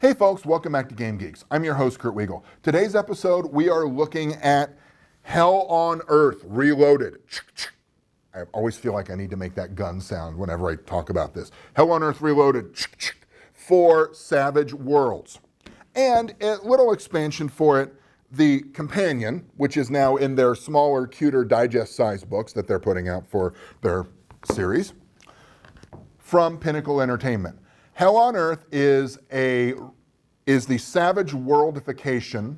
Hey folks, welcome back to Game Geeks. I'm your host, Kurt Wiegel. Today's episode, we are looking at Hell on Earth Reloaded. I always feel like I need to make that gun sound whenever I talk about this. Hell on Earth Reloaded for Savage Worlds. And a little expansion for it, the companion, which is now in their smaller, cuter digest size books that they're putting out for their series, from Pinnacle Entertainment. Hell on Earth is the savage worldification,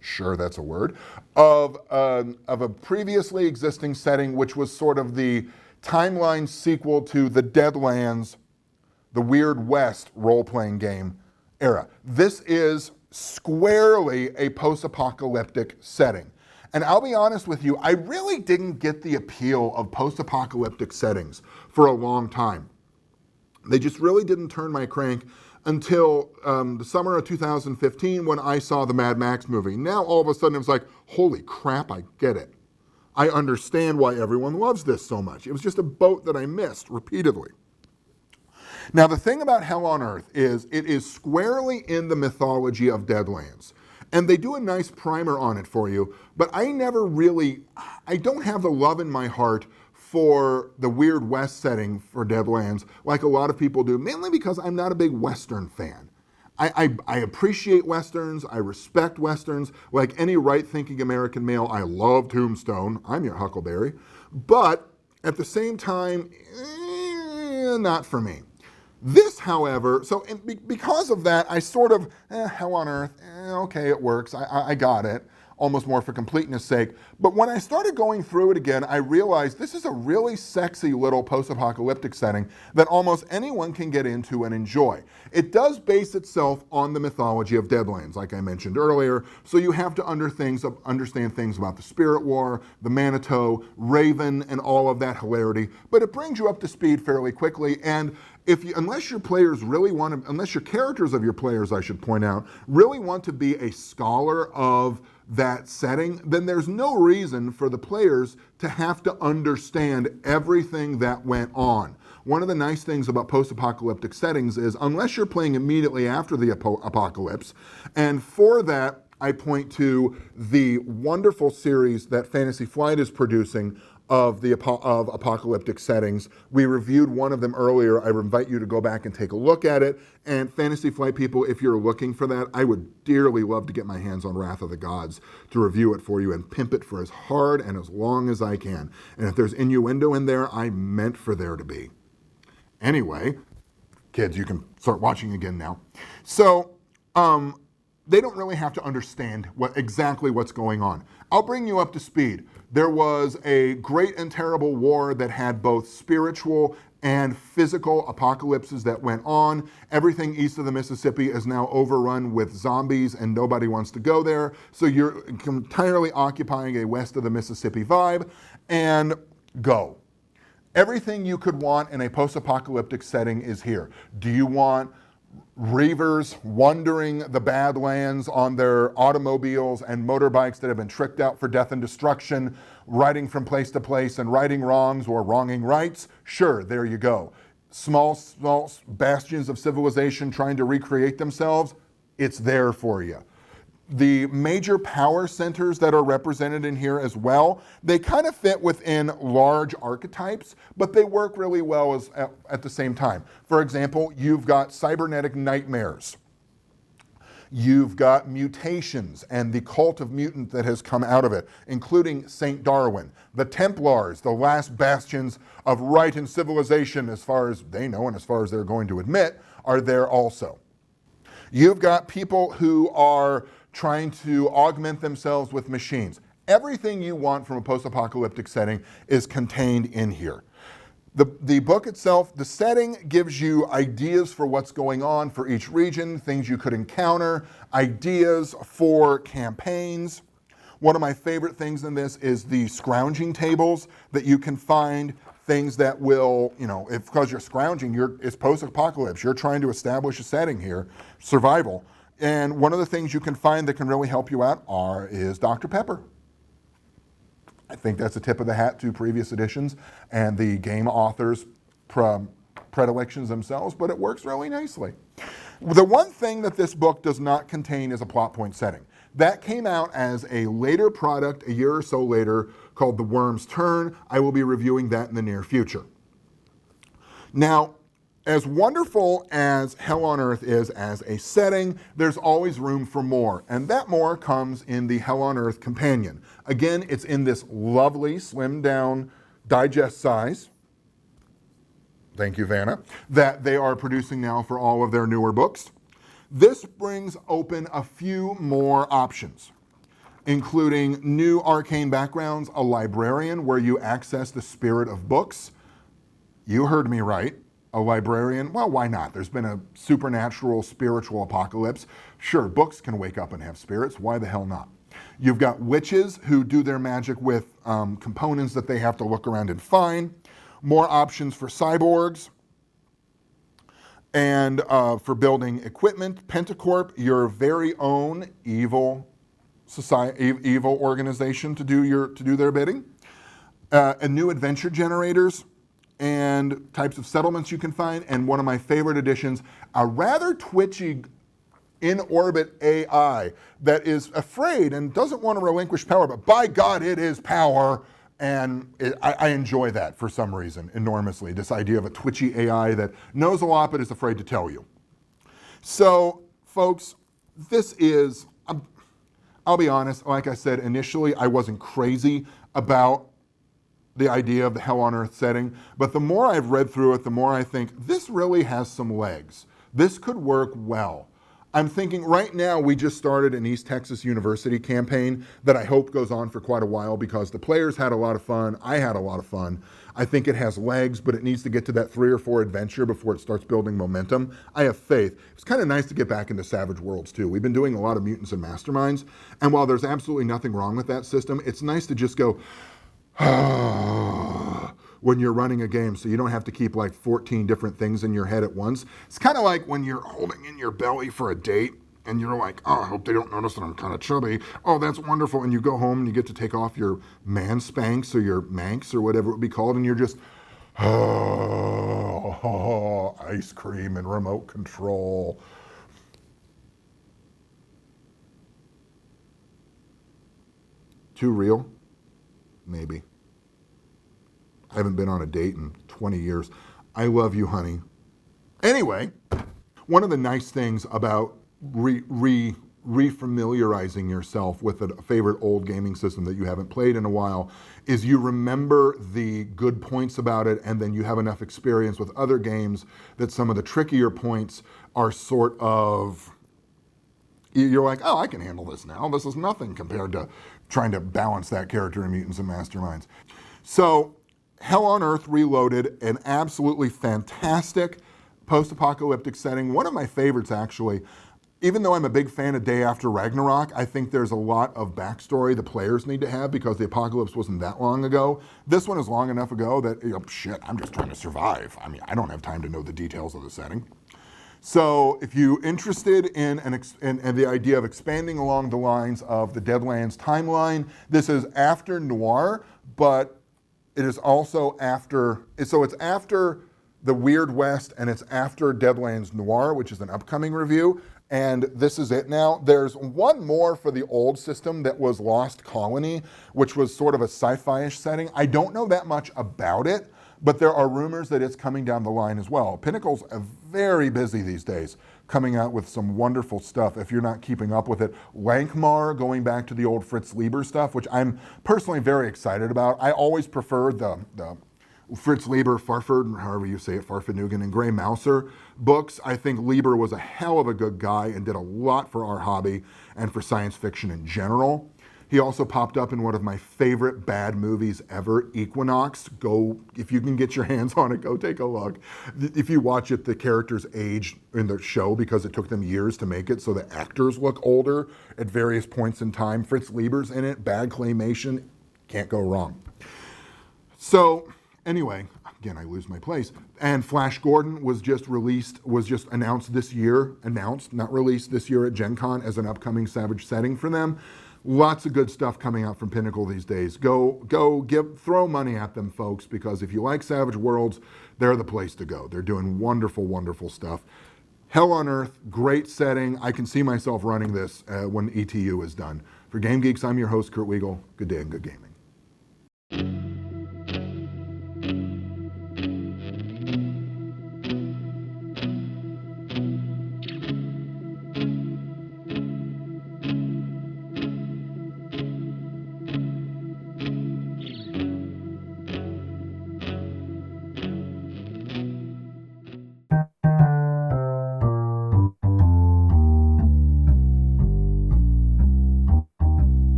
sure that's a word, of a previously existing setting, which was sort of the timeline sequel to the Deadlands, the Weird West role-playing game era. This is squarely a post-apocalyptic setting. And I'll be honest with you, I really didn't get the appeal of post-apocalyptic settings for a long time. They just really didn't turn my crank until the summer of 2015 when I saw the Mad Max movie. Now all of a sudden it was like, holy crap, I get it. I understand why everyone loves this so much. It was just a boat that I missed repeatedly. Now the thing about Hell on Earth is it is squarely in the mythology of Deadlands. And they do a nice primer on it for you, but I don't have the love in my heart for the Weird West setting for Deadlands like a lot of people do, mainly because I'm not a big Western fan. I appreciate Westerns, I respect Westerns. Like any right-thinking American male, I love Tombstone, I'm your Huckleberry. But at the same time, not for me. This, however, because of that, I sort of, Hell on Earth, okay, it works, I got it. Almost more for completeness sake. But when I started going through it again, I realized this is a really sexy little post-apocalyptic setting that almost anyone can get into and enjoy. It does base itself on the mythology of Deadlands, like I mentioned earlier, so you have to understand things about the Spirit War, the Manitou, Raven, and all of that hilarity, but it brings you up to speed fairly quickly, and unless your characters of your players, I should point out, really want to be a scholar of that setting, then there's no reason for the players to have to understand everything that went on. One of the nice things about post-apocalyptic settings is, unless you're playing immediately after the apocalypse, and for that, I point to the wonderful series that Fantasy Flight is producing of apocalyptic settings. We reviewed one of them earlier. I invite you to go back and take a look at it. And Fantasy Flight people, if you're looking for that, I would dearly love to get my hands on Wrath of the Gods to review it for you and pimp it for as hard and as long as I can. And if there's innuendo in there, I meant for there to be. Anyway, kids, you can start watching again now. So, they don't really have to understand exactly what's going on. I'll bring you up to speed. There was a great and terrible war that had both spiritual and physical apocalypses that went on. Everything east of the Mississippi is now overrun with zombies and nobody wants to go there. So you're entirely occupying a west of the Mississippi vibe, and go. Everything you could want in a post-apocalyptic setting is here. Do you want reavers wandering the Badlands on their automobiles and motorbikes that have been tricked out for death and destruction, riding from place to place and righting wrongs or wronging rights? Sure, there you go. Small bastions of civilization trying to recreate themselves? It's there for you. The major power centers that are represented in here as well, they kind of fit within large archetypes, but they work really well at the same time. For example, you've got cybernetic nightmares. You've got mutations and the cult of mutant that has come out of it, including St. Darwin. The Templars, the last bastions of right and civilization as far as they know and as far as they're going to admit, are there also. You've got people who are trying to augment themselves with machines. Everything you want from a post-apocalyptic setting is contained in here. The book itself, the setting gives you ideas for what's going on for each region, things you could encounter, ideas for campaigns. One of my favorite things in this is the scrounging tables that you can find, things that will, because you're scrounging, it's post-apocalypse, you're trying to establish a setting here, survival. And one of the things you can find that can really help you out is Dr. Pepper. I think that's a tip of the hat to previous editions and the game authors predilections themselves, but it works really nicely. The one thing that this book does not contain is a plot point setting. That came out as a later product, a year or so later, called The Worm's Turn. I will be reviewing that in the near future. Now, as wonderful as Hell on Earth is as a setting, there's always room for more, and that more comes in the Hell on Earth Companion. Again, it's in this lovely, slimmed down digest size. Thank you, Vanna, that they are producing now for all of their newer books. This brings open a few more options, including new arcane backgrounds, a librarian where you access the spirit of books. You heard me right. A librarian, well, why not? There's been a supernatural, spiritual apocalypse. Sure, books can wake up and have spirits. Why the hell not? You've got witches who do their magic with components that they have to look around and find. More options for cyborgs. And for building equipment, Pentacorp, your very own evil society, evil organization to do their bidding. And new adventure generators and types of settlements you can find. And one of my favorite additions, a rather twitchy in-orbit AI that is afraid and doesn't want to relinquish power, but by God, it is power. And I enjoy that for some reason enormously, this idea of a twitchy AI that knows a lot but is afraid to tell you. So, folks, this is, I'll be honest, like I said, initially I wasn't crazy about the idea of the Hell on Earth setting, but the more I've read through it, the more I think this really has some legs. This could work well. I'm thinking right now we just started an East Texas University campaign that I hope goes on for quite a while because the players had a lot of fun. I had a lot of fun. I think it has legs, but it needs to get to that 3 or 4 adventure before it starts building momentum. I have faith. It's kind of nice to get back into Savage Worlds too. We've been doing a lot of Mutants and Masterminds, and while there's absolutely nothing wrong with that system, it's nice to just go, when you're running a game, so you don't have to keep like 14 different things in your head at once. It's kind of like when you're holding in your belly for a date and you're like, oh, I hope they don't notice that I'm kind of chubby. Oh, that's wonderful. And you go home and you get to take off your man spanks or your manx or whatever it would be called, and you're just, ice cream and remote control. Too real? Maybe. I haven't been on a date in 20 years. I love you, honey. Anyway, one of the nice things about refamiliarizing yourself with a favorite old gaming system that you haven't played in a while is you remember the good points about it, and then you have enough experience with other games that some of the trickier points are sort of, you're like, oh, I can handle this now. This is nothing compared to trying to balance that character in Mutants and Masterminds. So, Hell on Earth Reloaded, an absolutely fantastic post-apocalyptic setting. One of my favorites, actually. Even though I'm a big fan of Day After Ragnarok, I think there's a lot of backstory the players need to have because the apocalypse wasn't that long ago. This one is long enough ago that, shit, I'm just trying to survive. I mean, I don't have time to know the details of the setting. So if you're interested in the idea of expanding along the lines of the Deadlands timeline, this is after Noir, but it is also after, so it's after the Weird West and it's after Deadlands Noir, which is an upcoming review, and this is it now. There's one more for the old system that was Lost Colony, which was sort of a sci-fi-ish setting. I don't know that much about it, but there are rumors that it's coming down the line as well. Pinnacle's very busy these days, coming out with some wonderful stuff if you're not keeping up with it. Lankmar, going back to the old Fritz Lieber stuff, which I'm personally very excited about. I always preferred the Fritz Lieber, Farford, however you say it, Farfanugan, and Gray Mouser books. I think Lieber was a hell of a good guy and did a lot for our hobby and for science fiction in general. He also popped up in one of my favorite bad movies ever, Equinox. Go, if you can get your hands on it, go take a look. If you watch it, the characters age in the show because it took them years to make it, so the actors look older at various points in time. Fritz Lieber's in it, bad claymation, can't go wrong. So, anyway, again, I lose my place. And Flash Gordon was just announced this year, not released this year at Gen Con as an upcoming Savage setting for them. Lots of good stuff coming out from Pinnacle these days. Throw money at them, folks, because if you like Savage Worlds, they're the place to go. They're doing wonderful, wonderful stuff. Hell on Earth, great setting. I can see myself running this when ETU is done. For Game Geeks, I'm your host, Kurt Wiegel. Good day and good gaming.